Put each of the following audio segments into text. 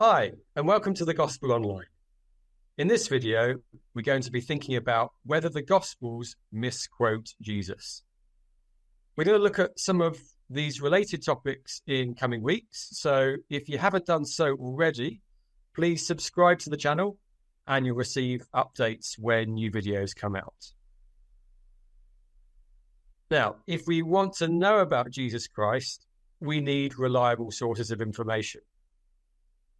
Hi, and welcome to the Gospel Online. In this video, we're going to be thinking about whether the Gospels misquote Jesus. We're going to look at some of these related topics in coming weeks, so if you haven't done so already, please subscribe to the channel and you'll receive updates when new videos come out. Now, if we want to know about Jesus Christ, we need reliable sources of information.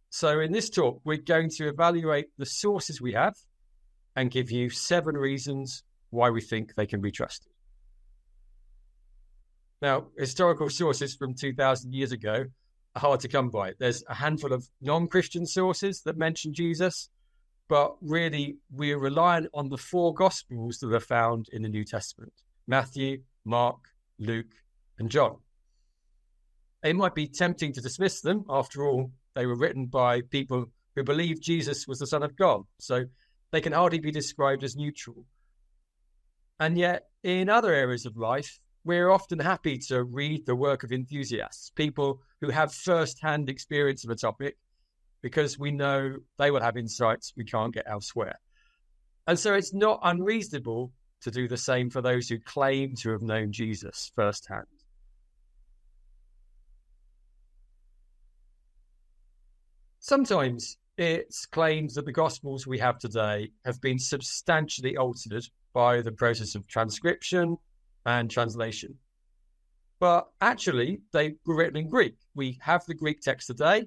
So in this talk, we're going to evaluate the sources we have and give you 7 reasons why we think they can be trusted. Now, historical sources from 2,000 years ago are hard to come by. There's a handful of non-Christian sources that mention Jesus, but really we're reliant on the 4 Gospels that are found in the New Testament: Matthew, Mark, Luke, and John. It might be tempting to dismiss them. After all, they were written by people who believed Jesus was the Son of God, so they can hardly be described as neutral. And yet, in other areas of life, we're often happy to read the work of enthusiasts, people who have first-hand experience of a topic, because we know they will have insights we can't get elsewhere. And so it's not unreasonable to do the same for those who claim to have known Jesus firsthand. Sometimes it's claimed that the Gospels we have today have been substantially altered by the process of transcription and translation. But actually, they were written in Greek. We have the Greek text today,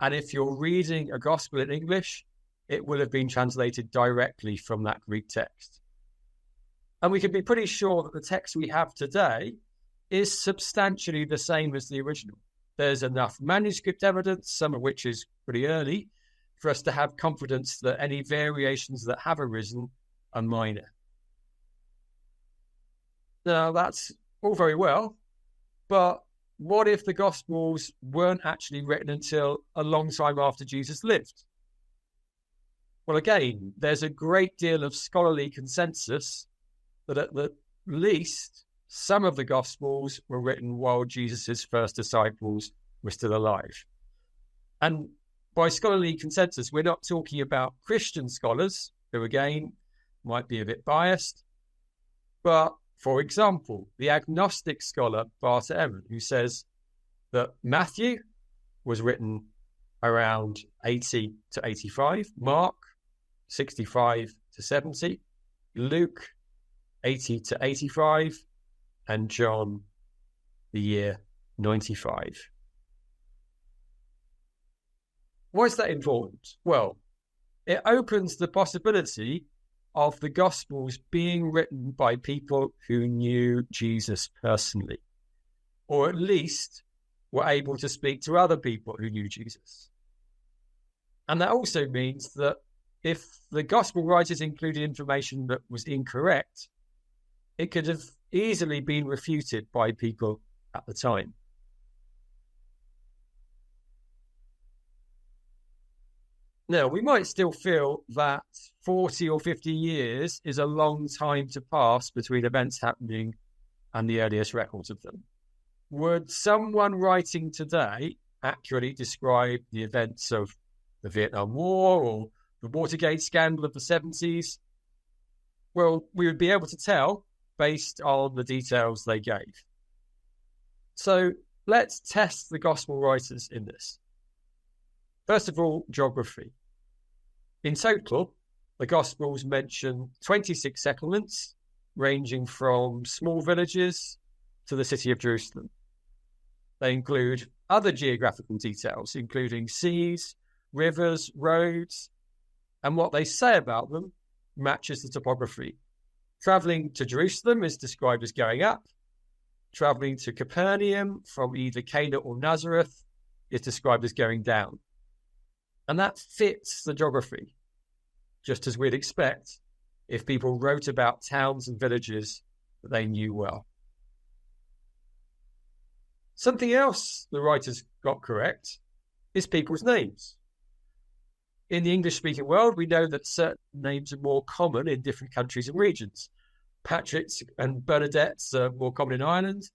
and if you're reading a Gospel in English, it will have been translated directly from that Greek text. And we can be pretty sure that the text we have today is substantially the same as the original. There's enough manuscript evidence, some of which is pretty early, for us to have confidence that any variations that have arisen are minor. Now, that's all very well, but what if the Gospels weren't actually written until a long time after Jesus lived? Well, again, there's a great deal of scholarly consensus that at the least some of the Gospels were written while Jesus' first disciples were still alive. And by scholarly consensus, we're not talking about Christian scholars, who again might be a bit biased, but for example, the agnostic scholar Barter Evan, who says that Matthew was written around 80 to 85, Mark 65 to 70, Luke 80 to 85, and John the year 95. Why is that important? Well, it opens the possibility of the Gospels being written by people who knew Jesus personally, or at least were able to speak to other people who knew Jesus. And that also means that if the Gospel writers included information that was incorrect, it could have easily been refuted by people at the time. Now, we might still feel that 40 or 50 years is a long time to pass between events happening and the earliest records of them. Would someone writing today accurately describe the events of the Vietnam War or the Watergate scandal of the 70s? Well, we would be able to tell based on the details they gave. So let's test the Gospel writers in this. First of all, geography. In total, the Gospels mention 26 settlements, ranging from small villages to the city of Jerusalem. They include other geographical details, including seas, rivers, roads, and what they say about them matches the topography. Traveling to Jerusalem is described as going up. Traveling to Capernaum from either Cana or Nazareth is described as going down. And that fits the geography, just as we'd expect if people wrote about towns and villages that they knew well. Something else the writers got correct is people's names. In the English-speaking world, we know that certain names are more common in different countries and regions. Patrick's and Bernadette's are more common in Ireland,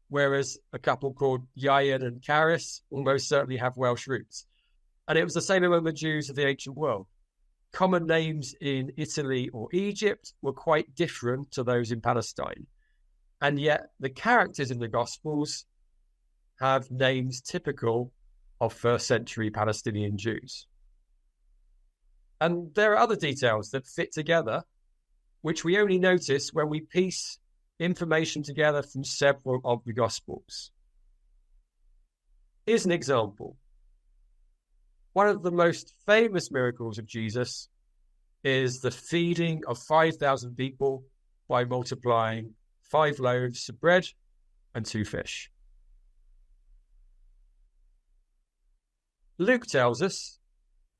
whereas a couple called Yayan and Caris almost certainly have Welsh roots. And it was the same among the Jews of the ancient world. Common names in Italy or Egypt were quite different to those in Palestine. And yet the characters in the Gospels have names typical of first century Palestinian Jews. And there are other details that fit together, which we only notice when we piece information together from several of the Gospels. Here's an example. One of the most famous miracles of Jesus is the feeding of 5,000 people by multiplying 5 loaves of bread and 2 fish. Luke tells us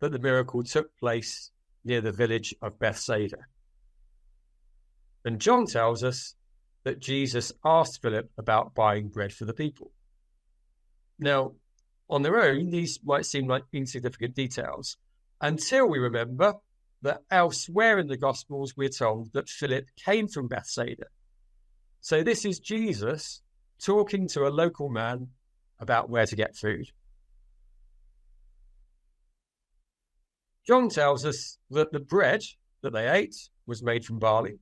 that the miracle took place near the village of Bethsaida. And John tells us that Jesus asked Philip about buying bread for the people. Now, on their own, these might seem like insignificant details until we remember that elsewhere in the Gospels, we're told that Philip came from Bethsaida. So this is Jesus talking to a local man about where to get food. John tells us that the bread that they ate was made from barley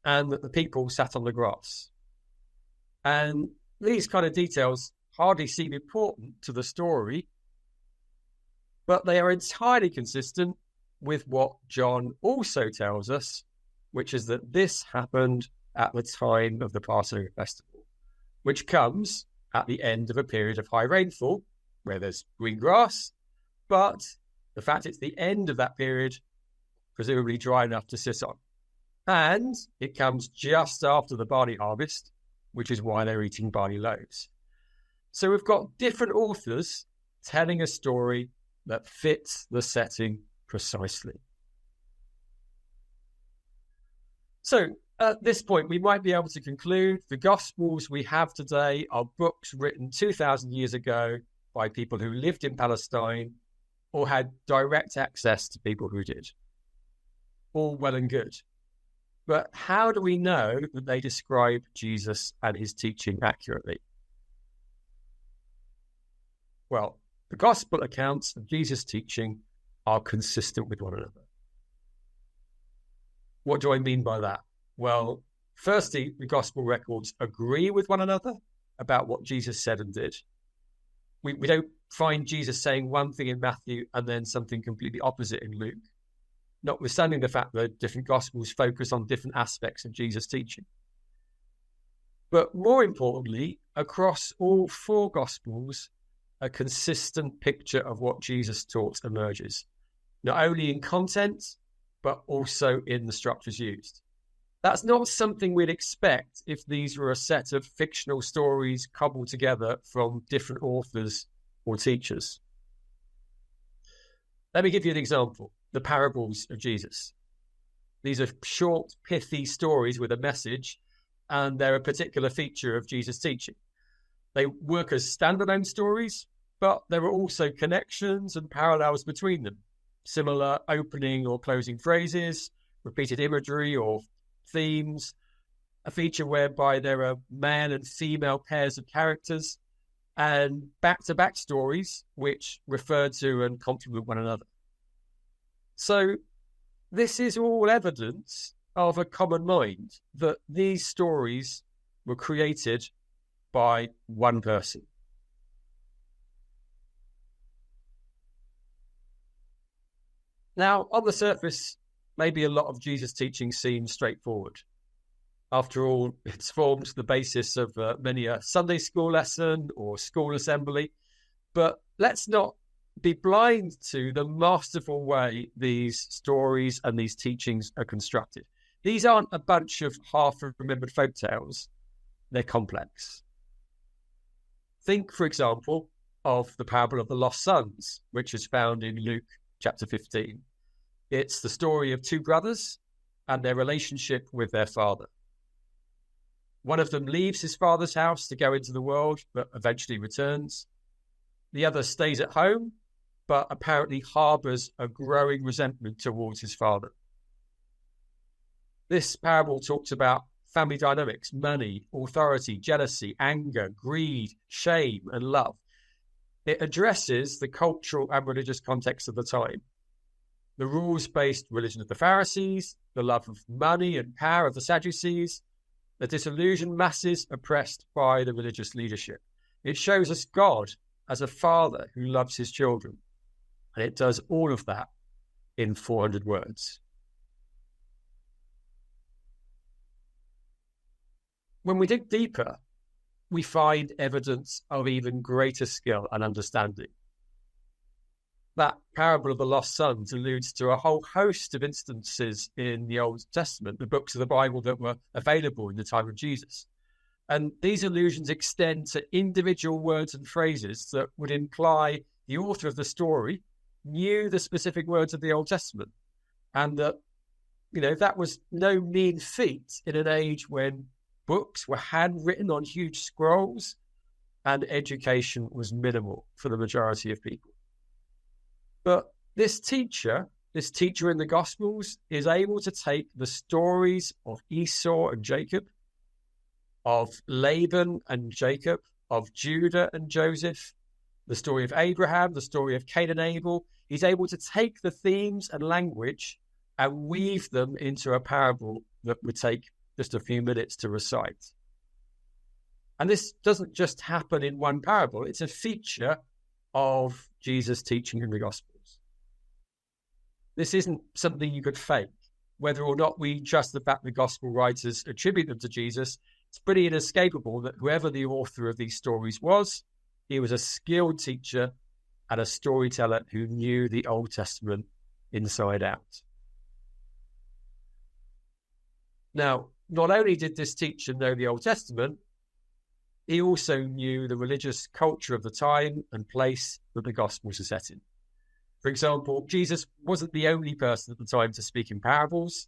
and that the people sat on the grass. And these kind of details hardly seem important to the story, but they are entirely consistent with what John also tells us, which is that this happened at the time of the Passover festival, which comes at the end of a period of high rainfall where there's green grass, but the fact it's the end of that period, presumably dry enough to sit on. And it comes just after the barley harvest, which is why they're eating barley loaves. So we've got different authors telling a story that fits the setting precisely. So at this point, we might be able to conclude the Gospels we have today are books written 2,000 years ago by people who lived in Palestine or had direct access to people who did. All well and good. But how do we know that they describe Jesus and his teaching accurately? Well, the Gospel accounts of Jesus' teaching are consistent with one another. What do I mean by that? Well, firstly, the Gospel records agree with one another about what Jesus said and did. We don't find Jesus saying one thing in Matthew and then something completely opposite in Luke, notwithstanding the fact that different Gospels focus on different aspects of Jesus' teaching. But more importantly, across all 4 Gospels, a consistent picture of what Jesus taught emerges, not only in content, but also in the structures used. That's not something we'd expect if these were a set of fictional stories cobbled together from different authors or teachers. Let me give you an example. The parables of Jesus. These are short, pithy stories with a message, and they're a particular feature of Jesus' teaching. They work as standalone stories, but there are also connections and parallels between them. Similar opening or closing phrases, repeated imagery or themes, a feature whereby there are male and female pairs of characters, and back-to-back stories which refer to and complement one another. So this is all evidence of a common mind, that these stories were created by one person. Now, on the surface, maybe a lot of Jesus' teaching seems straightforward. After all, it's formed the basis of many a Sunday school lesson or school assembly. But let's not be blind to the masterful way these stories and these teachings are constructed. These aren't a bunch of half-remembered folk tales. They're complex. Think, for example, of the parable of the lost sons, which is found in Luke chapter 15. It's the story of 2 brothers and their relationship with their father. One of them leaves his father's house to go into the world, but eventually returns. The other stays at home, but apparently harbours a growing resentment towards his father. This parable talks about family dynamics, money, authority, jealousy, anger, greed, shame, and love. It addresses the cultural and religious context of the time, the rules-based religion of the Pharisees, the love of money and power of the Sadducees, the disillusioned masses oppressed by the religious leadership. It shows us God as a father who loves his children. And it does all of that in 400 words. When we dig deeper, we find evidence of even greater skill and understanding. That parable of the lost sons alludes to a whole host of instances in the Old Testament, the books of the Bible that were available in the time of Jesus. And these allusions extend to individual words and phrases that would imply the author of the story knew the specific words of the Old Testament. And that, that was no mean feat in an age when books were handwritten on huge scrolls and education was minimal for the majority of people. But this teacher in the Gospels is able to take the stories of Esau and Jacob, of Laban and Jacob, of Judah and Joseph, the story of Abraham, the story of Cain and Abel. He's able to take the themes and language and weave them into a parable that would take just a few minutes to recite. And this doesn't just happen in one parable. It's a feature of Jesus' teaching in the Gospels. This isn't something you could fake. Whether or not we trust the fact the Gospel writers attribute them to Jesus, it's pretty inescapable that whoever the author of these stories was, he was a skilled teacher and a storyteller who knew the Old Testament inside out. Now, not only did this teacher know the Old Testament, he also knew the religious culture of the time and place that the Gospels are set in. For example, Jesus wasn't the only person at the time to speak in parables.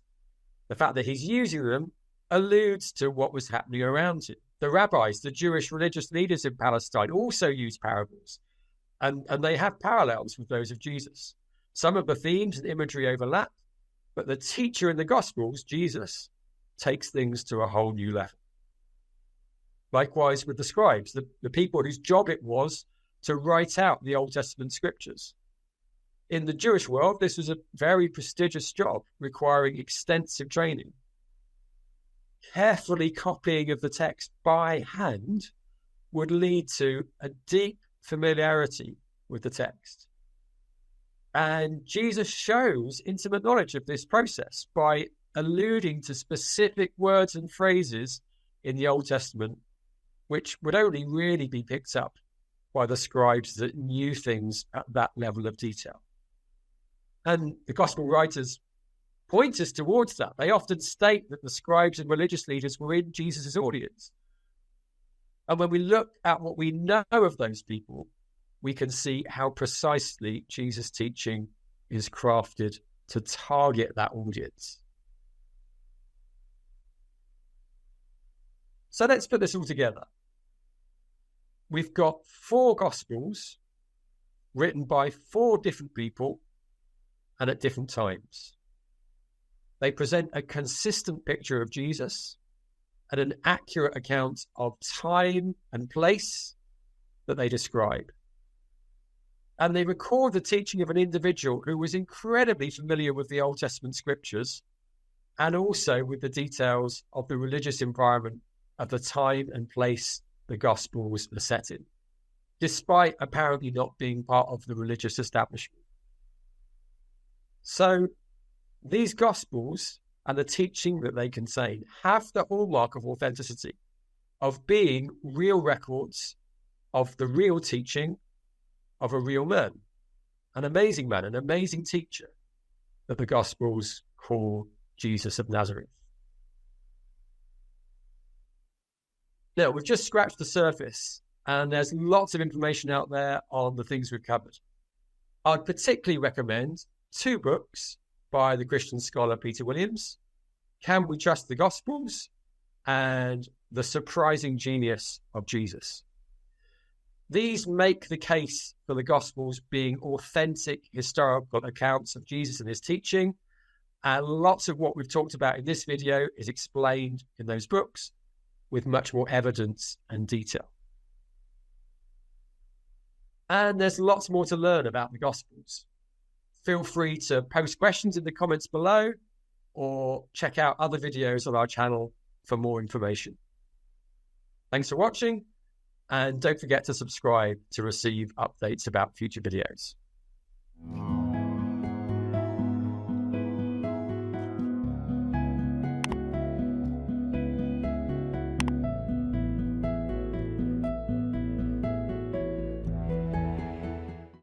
The fact that he's using them alludes to what was happening around him. The rabbis, the Jewish religious leaders in Palestine, also use parables, and they have parallels with those of Jesus. Some of the themes and imagery overlap, but the teacher in the Gospels, Jesus, takes things to a whole new level. Likewise with the scribes, the people whose job it was to write out the Old Testament scriptures. In the Jewish world, this was a very prestigious job requiring extensive training. Carefully copying of the text by hand would lead to a deep familiarity with the text. And Jesus shows intimate knowledge of this process by alluding to specific words and phrases in the Old Testament, which would only really be picked up by the scribes that knew things at that level of detail. And the Gospel writers point us towards that. They often state that the scribes and religious leaders were in Jesus' audience. And when we look at what we know of those people, we can see how precisely Jesus' teaching is crafted to target that audience. So let's put this all together. We've got 4 Gospels written by 4 different people and at different times. They present a consistent picture of Jesus and an accurate account of time and place that they describe. And they record the teaching of an individual who was incredibly familiar with the Old Testament scriptures and also with the details of the religious environment of the time and place the Gospels are set in, despite apparently not being part of the religious establishment. So these Gospels and the teaching that they contain have the hallmark of authenticity, of being real records of the real teaching of a real man, an amazing teacher that the Gospels call Jesus of Nazareth. Now, we've just scratched the surface, and there's lots of information out there on the things we've covered. I'd particularly recommend 2 books by the Christian scholar Peter Williams, Can We Trust the Gospels? And The Surprising Genius of Jesus. These make the case for the Gospels being authentic historical accounts of Jesus and his teaching, and lots of what we've talked about in this video is explained in those books with much more evidence and detail. And there's lots more to learn about the Gospels. Feel free to post questions in the comments below or check out other videos on our channel for more information. Thanks for watching, and don't forget to subscribe to receive updates about future videos.